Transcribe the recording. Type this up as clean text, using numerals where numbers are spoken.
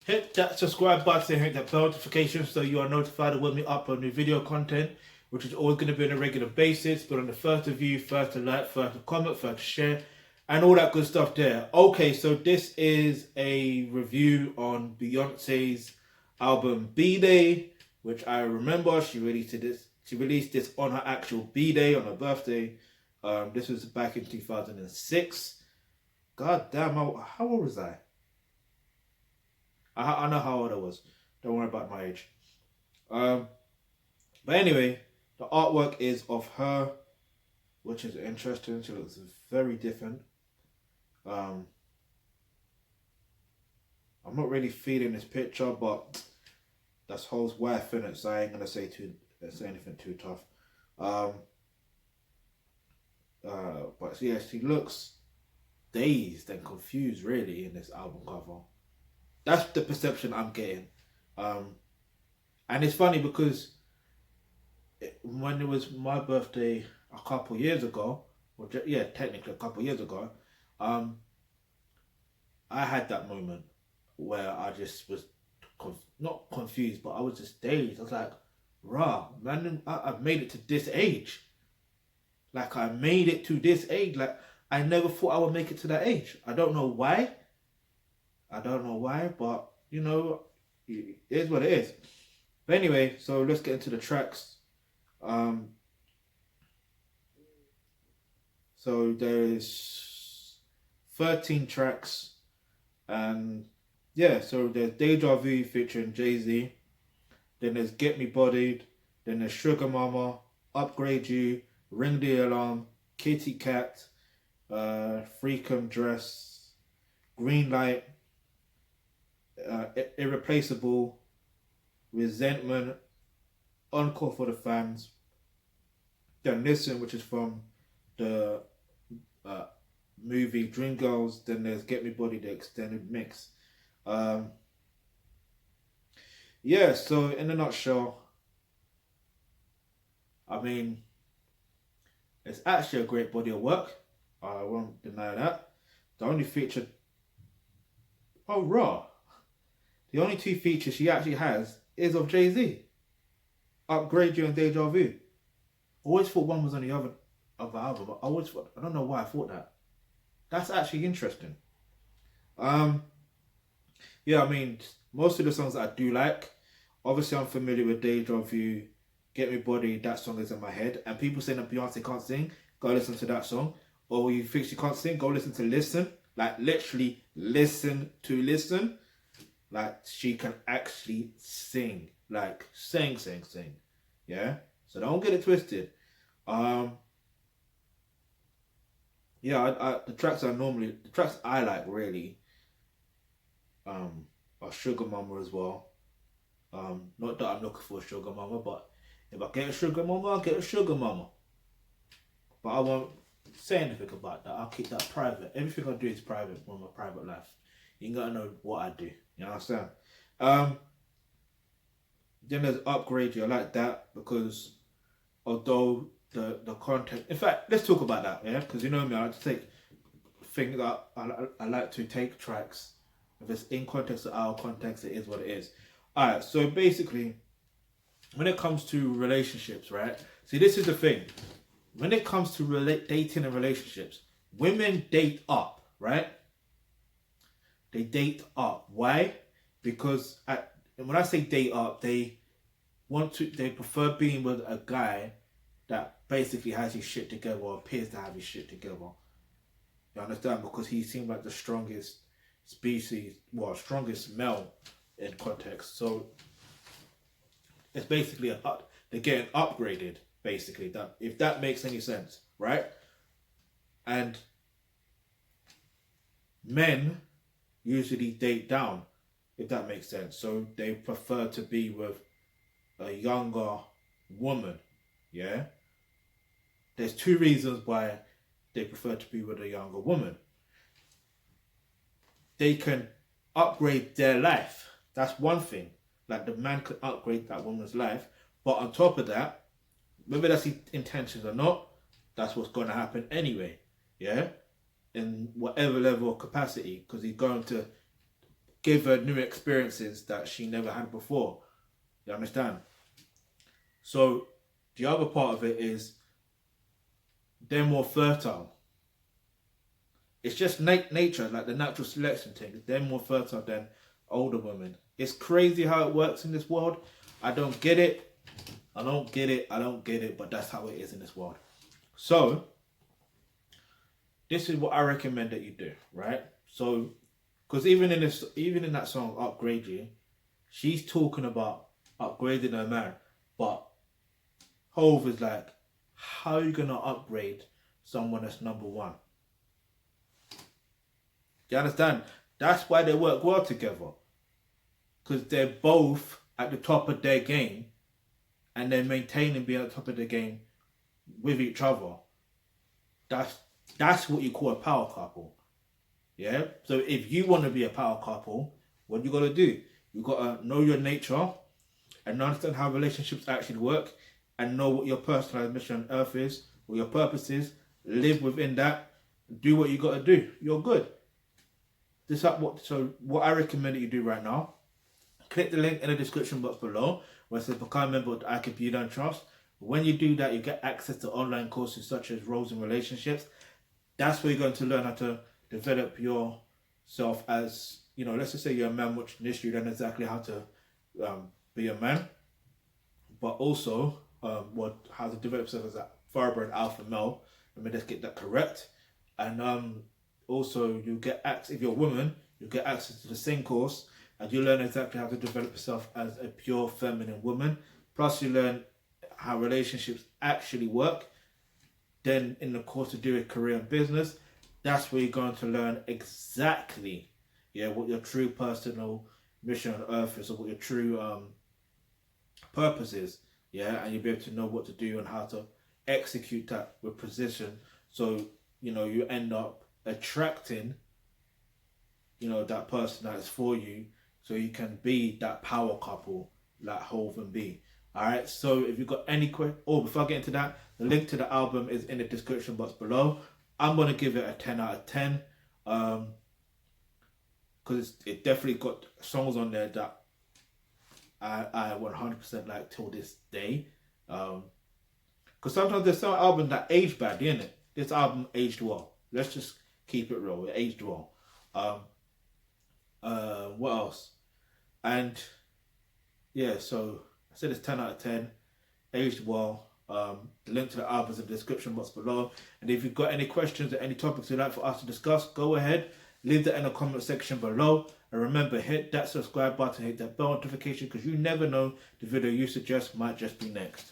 hit that subscribe button and hit that bell notification so you are notified when we upload new video content, which is always going to be on a regular basis, but on the first to view, first to like, first to comment, first to share, and all that good stuff there. Okay, so this is a review on Beyonce's album BDay, which I remember she released this on her actual BDay on her birthday. This was back in 2006. God damn, how old was I? I know how old I was. Don't worry about my age. But anyway, the artwork is of her, which is interesting. She looks very different. I'm not really feeling this picture, but that's Ho's wife in it, so I ain't gonna say anything too tough. But yeah, she looks dazed and confused really in this album cover. That's the perception I'm getting. And it's funny because when it was my birthday a couple years ago, technically a couple years ago, I had that moment where I just was not confused, but I was just dazed. I was like, rah, man, I've made it to this age. Like, I made it to this age. Like, I never thought I would make it to that age. I don't know why. But, you know, it is what it is. But anyway, so let's get into the tracks. So there's 13 tracks. And yeah, so there's Deja Vu featuring Jay-Z. Then there's Get Me Bodied. Then there's Sugar Mama, Upgrade You, Ring the Alarm, Kitty Cat, Freakum Dress, Green Light, Irreplaceable, Resentment, Encore for the Fans. Then Listen, which is from the movie Dreamgirls. Then there's Get Me Body, the extended mix. Yeah, so in a nutshell, I mean, it's actually a great body of work. I won't deny that. The only feature... Oh, raw. The only two features she actually has is of Jay-Z. Upgrade You and Deja Vu. Always thought one was on the other album. I don't know why I thought that. That's actually interesting. Yeah, I mean, most of the songs that I do like, obviously I'm familiar with Deja Vu, Get Me Body, that song is in my head. And people saying that Beyonce can't sing, go listen to that song. Or you think she can't sing, go listen to Listen. Like, literally listen to Listen. Like, she can actually sing. Like, sing. Yeah? So don't get it twisted. Yeah, the tracks I like really are Sugar Mama as well. Not that I'm looking for a Sugar Mama, but if I get a Sugar Mama, I'll get a Sugar Mama. But I won't say anything about that. I'll keep that private. Everything I do is private from my private life. You ain't gotta know what I do. You understand? Then there's Upgrade You. I like that because although the content... In fact, let's talk about that, yeah? Because you know me, I like to take things that I like to take tracks. If it's in context or out of context, it is what it is. Alright, so basically, when it comes to relationships, right? See, this is the thing. When it comes to dating and relationships, women date up, right? They date up. Why? Because when I say date up, they prefer being with a guy that basically has his shit together or appears to have his shit together. You understand? Because he seemed like the strongest strongest male in context. So it's basically they're getting upgraded, basically. That, if that makes any sense, right? And men usually date down, if that makes sense. So they prefer to be with a younger woman, yeah? There's two reasons why they prefer to be with a younger woman. They can upgrade their life. That's one thing. Like, the man could upgrade that woman's life. But on top of that, whether that's his intentions or not, that's what's going to happen anyway, yeah? In whatever level of capacity, because he's going to give her new experiences that she never had before. You understand? So the other part of it is they're more fertile. It's just nature, like the natural selection thing. They're more fertile than older women. It's crazy how it works in this world. I don't get it. I don't get it, but that's how it is in this world. So, this is what I recommend that you do, right? So, because even in that song, Upgrade You, she's talking about upgrading her man. But Hove is like, how are you going to upgrade someone that's number one? Do you understand? That's why they work well together. Because they're both at the top of their game and they're maintaining being at the top of their game with each other. That's what you call a power couple. Yeah? So if you want to be a power couple, what you got to do? You got to know your nature and understand how relationships actually work and know what your personalized mission on earth is, what your purpose is, live within that, do what you got to do. You're good. So what I recommend that you do right now, click the link in the description box below where it says become a member of the Thealkebulantrust. When you do that, you get access to online courses such as roles and relationships. That's where you're going to learn how to develop yourself as, let's just say you're a man watching this, you learn exactly how to be a man, but also how to develop yourself as a thoroughbred alpha male. Let me just get that correct. And also you get access, if you're a woman, you get access to the same course and you learn exactly how to develop yourself as a pure feminine woman. Plus you learn how relationships actually work. Then in the course to do a career and business, that's where you're going to learn exactly what your true personal mission on earth is, or what your true purpose is. And you'll be able to know what to do and how to execute that with precision. So, you end up attracting, that person that is for you, so you can be that power couple like Hove and B. Alright, so if you've got any questions, before I get into that, the link to the album is in the description box below. I'm going to give it a 10 out of 10. Because it definitely got songs on there that I 100% like till this day. Because sometimes there's some albums that age bad, isn't it? This album aged well. Let's just keep it real. It aged well. What else? And so I said it's 10 out of 10. Aged well. The link to the album is in the description box below. And if you've got any questions or any topics you'd like for us to discuss, go ahead. Leave that in the comment section below. And remember, hit that subscribe button, hit that bell notification, because you never know, the video you suggest might just be next.